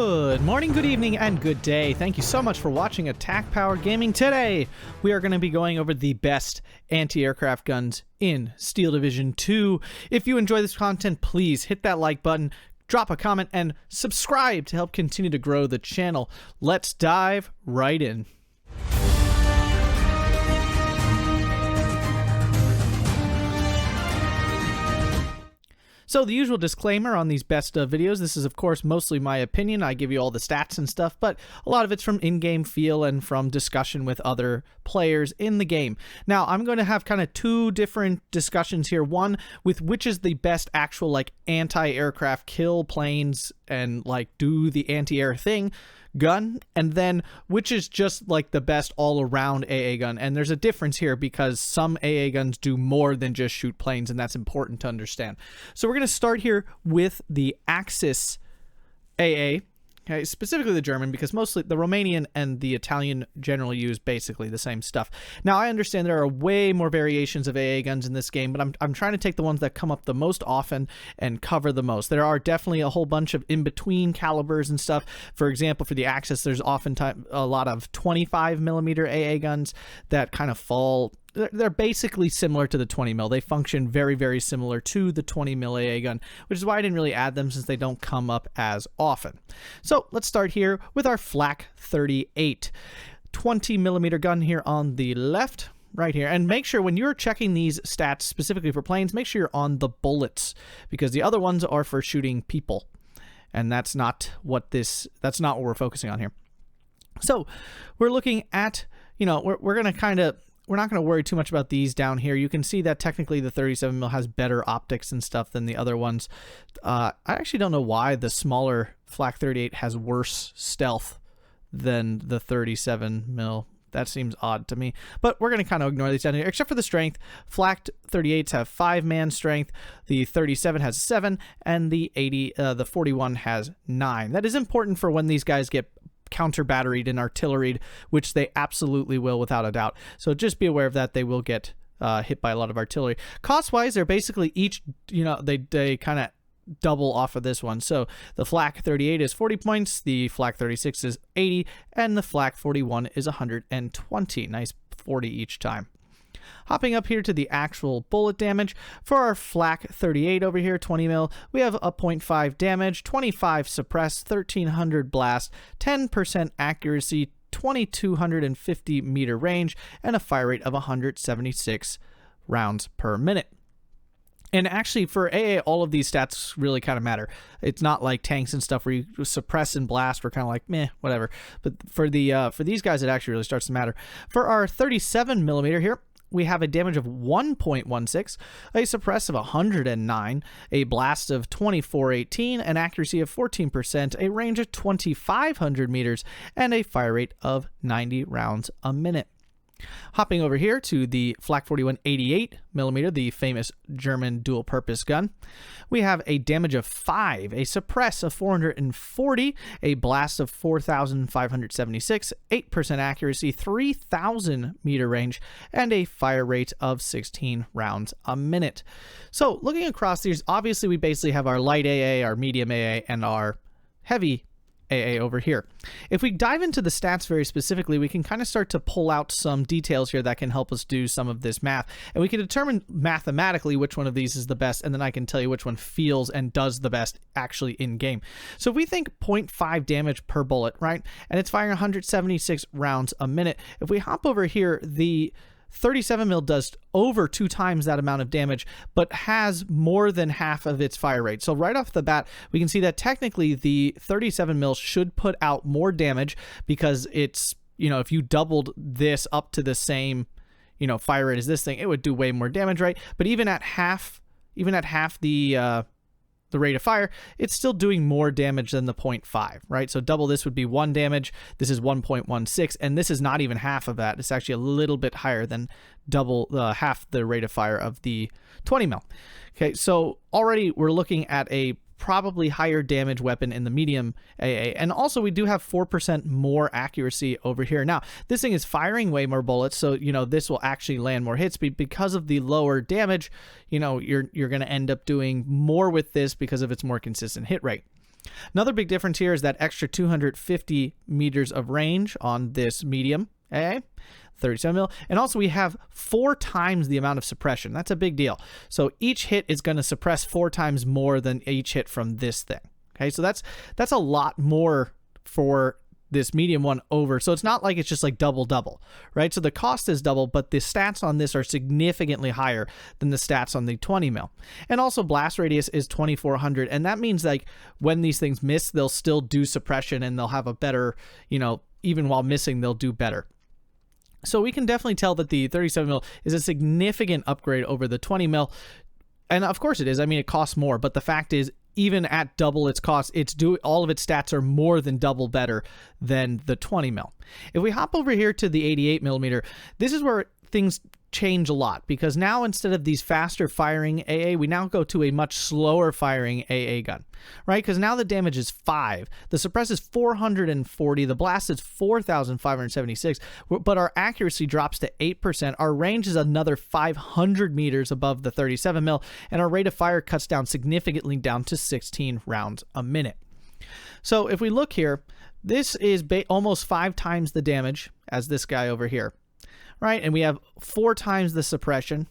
Good morning, good evening, and good day. Thank you so much for watching Attack Power Gaming. Today, we are going to be going over the best anti-aircraft guns in Steel Division 2. If you enjoy this content, please hit that like button, drop a comment, and subscribe to help continue to grow the channel. Let's dive right in. So the usual disclaimer on these best of videos, this is of course mostly my opinion. I give you all the stats and stuff, but a lot of it's from in-game feel and from discussion with other players in the game. Now I'm going to have kind of two different discussions here. One with which is the best actual like anti-aircraft kill planes and like do the anti-air thing gun, and then which is just like the best all-around AA gun. And there's a difference here because some AA guns do more than just shoot planes, and that's important to understand. So we're going to start here with the Axis AA, okay, specifically the German, because mostly the Romanian and the Italian generally use basically the same stuff. Now I understand there are way more variations of AA guns in this game, but I'm trying to take the ones that come up the most often and cover the most. There are definitely a whole bunch of in-between calibers and stuff. For example, for the Axis, there's oftentimes a lot of 25mm AA guns that kind of fall. They're basically similar to the 20mm. They function very, very similar to the 20mm AA gun, which is why I didn't really add them since they don't come up as often. So let's start here with our Flak 38. 20mm gun here on the left, right here. And make sure when you're checking these stats specifically for planes, make sure you're on the bullets, because the other ones are for shooting people. And that's not what we're focusing on here. So we're looking at, we're going to kind of, we're not going to worry too much about these down here. You can see that technically the 37mm has better optics and stuff than the other ones. I actually don't know why the smaller Flak 38 has worse stealth than the 37mm. That seems odd to me. But we're going to kind of ignore these down here, except for the strength. Flak 38s have 5-man strength. The 37 has 7, and the 41 has 9. That is important for when these guys get counter batteried and artilleried, which they absolutely will without a doubt. So just be aware of that. They will get hit by a lot of artillery. Cost wise, they're basically each, they kind of double off of this one. So the Flak 38 is 40 points, the Flak 36 is 80, and the Flak 41 is 120. Nice 40 each time. Hopping up here to the actual bullet damage, for our Flak 38 over here, 20mm, we have a 0.5 damage, 25 suppress, 1300 blast, 10% accuracy, 2250 meter range, and a fire rate of 176 rounds per minute. And actually, for AA, all of these stats really kind of matter. It's not like tanks and stuff where you suppress and blast. We're kind of like, meh, whatever. But for these guys, it actually really starts to matter. For our 37mm here, we have a damage of 1.16, a suppress of 109, a blast of 2418, an accuracy of 14%, a range of 2500 meters, and a fire rate of 90 rounds a minute. Hopping over here to the Flak 41 88mm, the famous German dual-purpose gun, we have a damage of 5, a suppress of 440, a blast of 4,576, 8% accuracy, 3,000 meter range, and a fire rate of 16 rounds a minute. So looking across these, obviously we basically have our light AA, our medium AA, and our heavy AA over here. If we dive into the stats very specifically, we can kind of start to pull out some details here that can help us do some of this math, and we can determine mathematically which one of these is the best, and then I can tell you which one feels and does the best actually in game. So if we think 0.5 damage per bullet, right, and it's firing 176 rounds a minute, if we hop over here, the 37mm does over 2 times that amount of damage, but has more than half of its fire rate. So right off the bat, we can see that technically the 37mm should put out more damage because it's, if you doubled this up to the same, fire rate as this thing, it would do way more damage, right? But even at half the rate of fire, it's still doing more damage than the 0.5, right? So double this would be 1 damage. This is 1.16, and this is not even half of that. It's actually a little bit higher than double half the rate of fire of the 20mm. Okay, so already we're looking at a probably higher damage weapon in the medium AA. And also we do have 4% more accuracy over here. Now, this thing is firing way more bullets, so, you know, this will actually land more hits. But because of the lower damage, you know, you're going to end up doing more with this because of its more consistent hit rate. Another big difference here is that extra 250 meters of range on this medium AA, 37 mil. And also we have 4 times the amount of suppression. That's a big deal. So each hit is going to suppress 4 times more than each hit from this thing. Okay, so that's a lot more for this medium one over. So it's not like it's just like double, right? So the cost is double, but the stats on this are significantly higher than the stats on the 20 mil. And also blast radius is 2400. And that means like when these things miss, they'll still do suppression and they'll have a better, you know, even while missing, they'll do better. So we can definitely tell that the 37 mil is a significant upgrade over the 20 mil. And of course it is. I mean, it costs more, but the fact is, even at double its cost, all of its stats are more than double better than the 20 mil. If we hop over here to the 88 millimeter, this is where things change a lot, because now instead of these faster firing AA, we now go to a much slower firing AA gun, right? Because now the damage is 5, the suppress is 440, the blast is 4,576, but our accuracy drops to 8%. Our range is another 500 meters above the 37 mil, and our rate of fire cuts down significantly down to 16 rounds a minute. So if we look here, this is almost 5 times the damage as this guy over here. Right, and we have 4 times the suppression,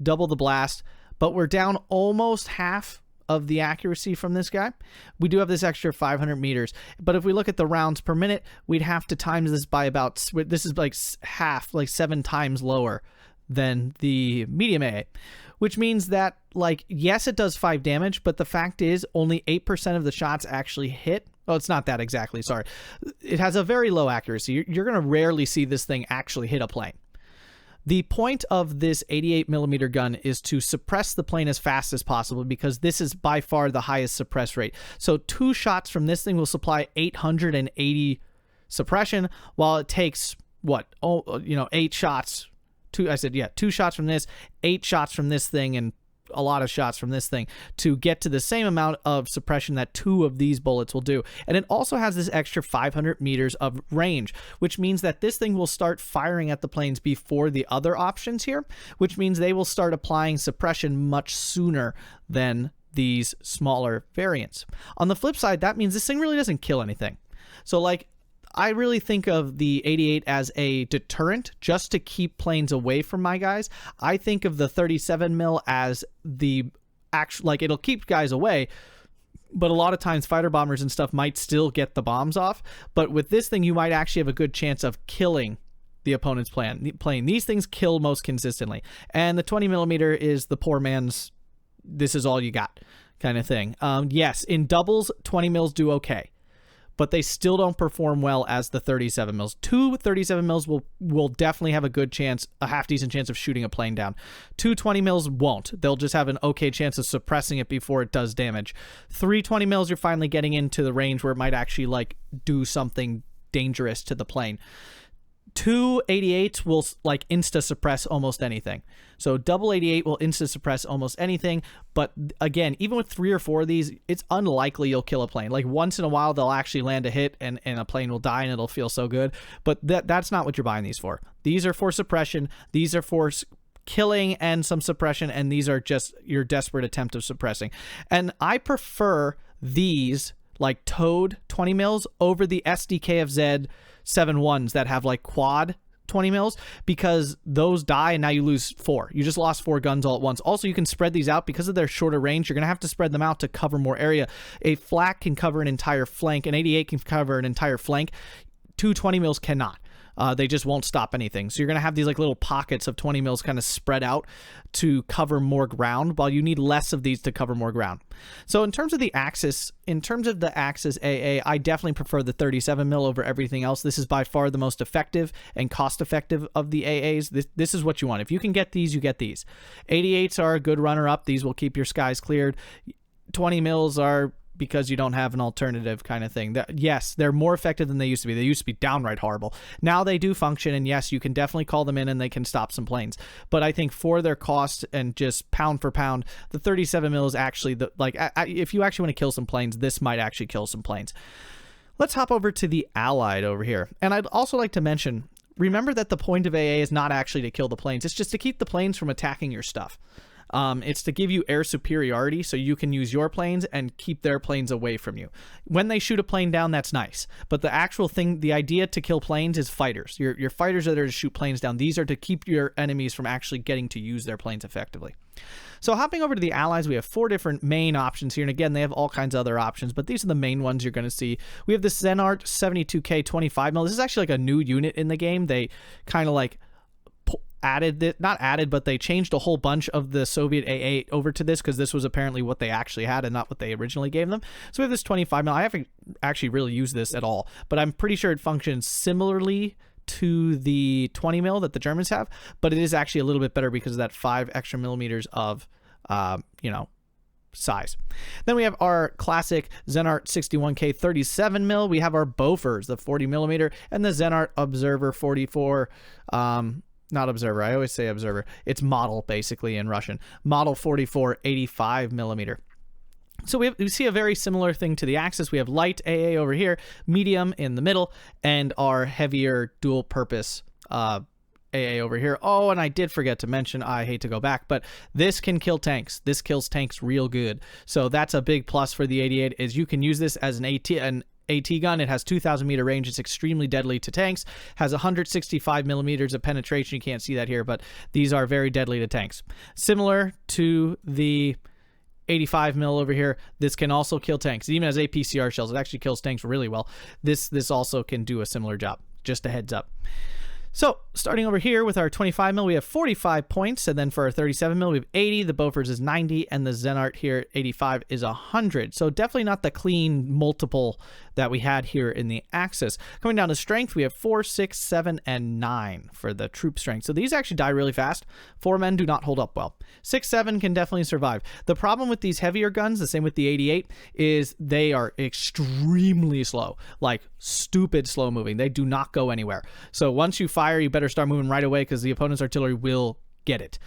double the blast, but we're down almost half of the accuracy from this guy. We do have this extra 500 meters, but if we look at the rounds per minute, we'd have to times this by about, this is like half, like 7 times lower than the medium AA, which means that, like, yes, it does 5 damage, but the fact is only 8% of the shots actually hit. Oh, it's not that exactly, sorry. It has a very low accuracy. You're going to rarely see this thing actually hit a plane. The point of this 88 millimeter gun is to suppress the plane as fast as possible, because this is by far the highest suppress rate. So 2 shots from this thing will supply 880 suppression, while it takes, what, 8 shots. 2 shots from this, 8 shots from this thing, and a lot of shots from this thing to get to the same amount of suppression that 2 of these bullets will do. And it also has this extra 500 meters of range, which means that this thing will start firing at the planes before the other options here, which means they will start applying suppression much sooner than these smaller variants. On the flip side, that means this thing really doesn't kill anything. So, like, I really think of the 88 as a deterrent just to keep planes away from my guys. I think of the 37 mil as the actual, like, it'll keep guys away, but a lot of times fighter bombers and stuff might still get the bombs off. But with this thing, you might actually have a good chance of killing the opponent's plane. These things kill most consistently. And the 20 millimeter is the poor man's, this is all you got kind of thing. Yes, in doubles, 20 mils do okay, but they still don't perform well as the 37 mils. 2 37 mils will definitely have a good chance, a half decent chance of shooting a plane down. 2 20 mils won't. They'll just have an okay chance of suppressing it before it does damage. 3 20 mils, you're finally getting into the range where it might actually, like, do something dangerous to the plane. 2 88s will, like, insta-suppress almost anything. So double 88 will insta-suppress almost anything, but again, even with 3 or 4 of these, it's unlikely you'll kill a plane. Like, once in a while, they'll actually land a hit and a plane will die and it'll feel so good, but that's not what you're buying these for. These are for suppression, these are for killing and some suppression, and these are just your desperate attempt of suppressing. And I prefer these, like towed 20 mils, over the SDKFZ 7.1s that have, like, quad 20 mils, because those die and now you lose 4. You just lost 4 guns all at once. Also, you can spread these out because of their shorter range. You're going to have to spread them out to cover more area. A flak can cover an entire flank. An 88 can cover an entire flank. 2 20 mils cannot. They just won't stop anything. So you're going to have these, like, little pockets of 20 mils kind of spread out to cover more ground, while you need less of these to cover more ground. So in terms of the Axis, AA, I definitely prefer the 37 mil over everything else. This is by far the most effective and cost effective of the AAs. This is what you want. If you can get these, you get these. 88s are a good runner up. These will keep your skies cleared. 20 mils are because you don't have an alternative kind of thing. Yes, they're more effective than they used to be. They used to be downright horrible. Now they do function, and yes, you can definitely call them in and they can stop some planes. But I think for their cost and just pound for pound, the 37 mil is actually if you actually want to kill some planes, this might actually kill some planes. Let's hop over to the Allied over here. And I'd also like to mention, remember that the point of AA is not actually to kill the planes. It's just to keep the planes from attacking your stuff. It's to give you air superiority so you can use your planes and keep their planes away from you. When they shoot a plane down, that's nice. But the actual thing, the idea to kill planes is fighters. Your fighters are there to shoot planes down. These are to keep your enemies from actually getting to use their planes effectively. So hopping over to the allies, we have 4 different main options here. And again, they have all kinds of other options, but these are the main ones you're going to see. We have the Zenart 72K 25mm. This is actually like a new unit in the game. They kind of like added it, not added, but they changed a whole bunch of the Soviet A8 over to this because this was apparently what they actually had and not what they originally gave them. So we have this 25mm. I haven't actually really used this at all, but I'm pretty sure it functions similarly to the 20mm that the Germans have, but it is actually a little bit better because of that 5 extra millimeters of, size. Then we have our classic Zenart 61K 37mm. We have our Bofors, the 40mm, and the Zenart Observer 44, not Observer, I always say Observer. It's model, basically, in Russian. Model 44 85mm. So we see a very similar thing to the Axis. We have light AA over here, medium in the middle, and our heavier dual-purpose AA over here. Oh, and I did forget to mention, I hate to go back, but this can kill tanks. This kills tanks real good. So that's a big plus for the 88, is you can use this as an AT gun. It has 2,000 meter range. It's extremely deadly to tanks. Has 165 millimeters of penetration. You can't see that here, but these are very deadly to tanks. Similar to the 85mm over here, this can also kill tanks. It even has APCR shells. It actually kills tanks really well. This also can do a similar job. Just a heads up. So starting over here with our 25mm, we have 45 points, and then for our 37mm, we have 80. The Bofors is 90, and the Zenart here, 85, is 100. So definitely not the clean multiple that we had here in the Axis. Coming down to strength, we have 4, 6, 7, and 9 for the troop strength. So these actually die really fast. 4 men do not hold up well. 6, 7 can definitely survive. The problem with these heavier guns, the same with the 88, is they are extremely slow, like stupid slow moving. They do not go anywhere. So once you fire, you better start moving right away because the opponent's artillery will get it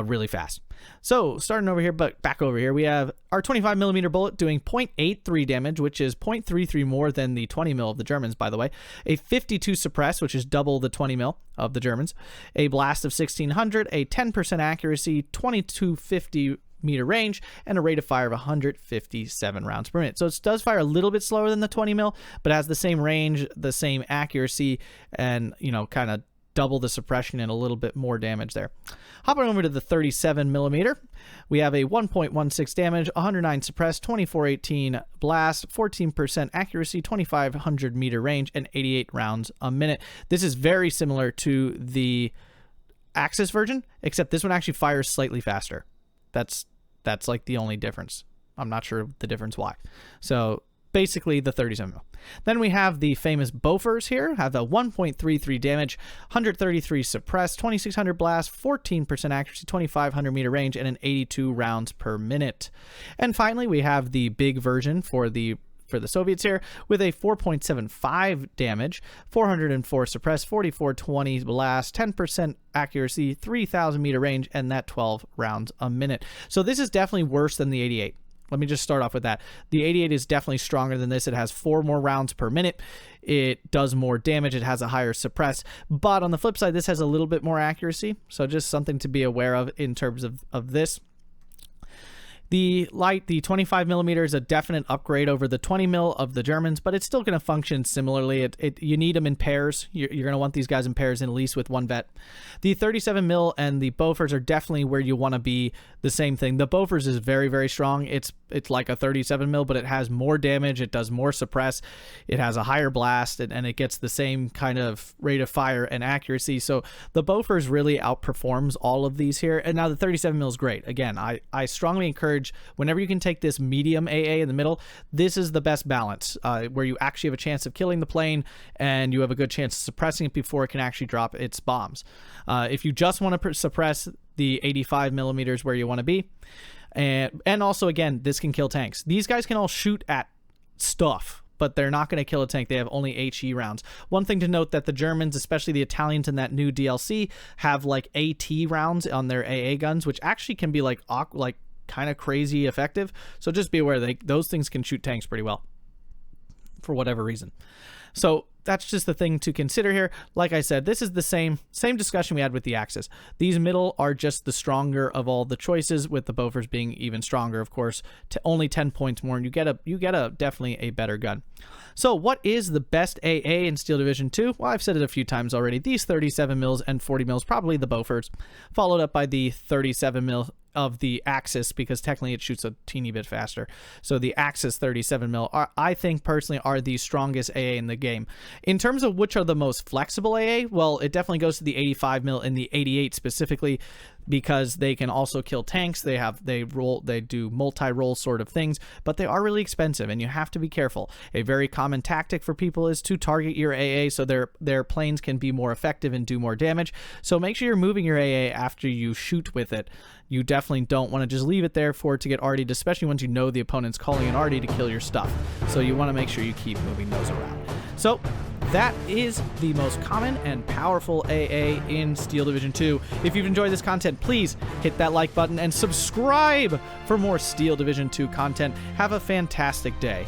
really fast. So starting over here, but back over here, we have our 25mm bullet doing 0.83 damage, which is 0.33 more than the 20mm of the Germans, by the way. A 52 suppress, which is double the 20mm of the Germans. A blast of 1600, a 10% accuracy, 2250 meter range, and a rate of fire of 157 rounds per minute. So it does fire a little bit slower than the 20mm, but has the same range, the same accuracy, and, kind of double the suppression and a little bit more damage there. Hopping over to the 37mm, we have a 1.16 damage, 109 suppressed, 2418 blast, 14% accuracy, 2500 meter range, and 88 rounds a minute. This is very similar to the Axis version, except this one actually fires slightly faster. That's like the only difference. I'm not sure the difference why. So basically the 37mm. Then we have the famous Bofors here, have a 1.33 damage, 133 suppressed, 2600 blast, 14% accuracy, 2500 meter range, and an 82 rounds per minute. And finally, we have the big version for the Soviets here with a 4.75 damage, 404 suppressed, 4420 blast, 10% accuracy, 3000 meter range, and that 12 rounds a minute. So this is definitely worse than the 88. Let me just start off with that. The 88 is definitely stronger than this. It has 4 more rounds per minute. It does more damage. It has a higher suppress. But on the flip side, this has a little bit more accuracy. So just something to be aware of in terms of this. The 25mm is a definite upgrade over the 20mm of the Germans, but it's still going to function similarly. You need them in pairs. You're going to want these guys in pairs, at least with one vet. The 37mm and the Bofors are definitely where you want to be. The same thing. The Bofors is very, very strong. It's like a 37mm, but it has more damage. It does more suppress. It has a higher blast, and it gets the same kind of rate of fire and accuracy. So the Bofors really outperforms all of these here. And now the 37mm is great. Again, I strongly encourage, whenever you can take this medium AA in the middle, this is the best balance, where you actually have a chance of killing the plane and you have a good chance of suppressing it before it can actually drop its bombs. If you just want to suppress the 85mm where you want to be, and also, again, this can kill tanks. These guys can all shoot at stuff, but they're not going to kill a tank. They have only HE rounds. One thing to note, that the Germans, especially the Italians in that new DLC, have like AT rounds on their AA guns, which actually can be like kind of crazy effective. So just be aware those things can shoot tanks pretty well for whatever reason. So that's just the thing to consider here. Like I said, this is the same discussion we had with the Axis. These middle are just the stronger of all the choices, with the Bofors being even stronger, of course, to only 10 points more, and you get a definitely a better gun. So what is the best AA in Steel Division 2? Well, I've said it a few times already. These 37 mils and 40 mils, probably the Bofors, followed up by the 37 mil of the Axis, because technically it shoots a teeny bit faster. So the Axis 37 mil are, I think personally, are the strongest AA in the game. In terms of which are the most flexible AA, well, it definitely goes to the 85 mil and the 88 specifically, because they can also kill tanks. They do multi-roll sort of things, but they are really expensive and you have to be careful. A very common tactic for people is to target your AA so their planes can be more effective and do more damage. So make sure you're moving your AA after you shoot with it. You definitely don't want to just leave it there for it to get artied, especially once you know the opponent's calling an arty to kill your stuff. So you want to make sure you keep moving those around. So that is the most common and powerful AA in Steel Division 2. If you've enjoyed this content, please hit that like button and subscribe for more Steel Division 2 content. Have a fantastic day.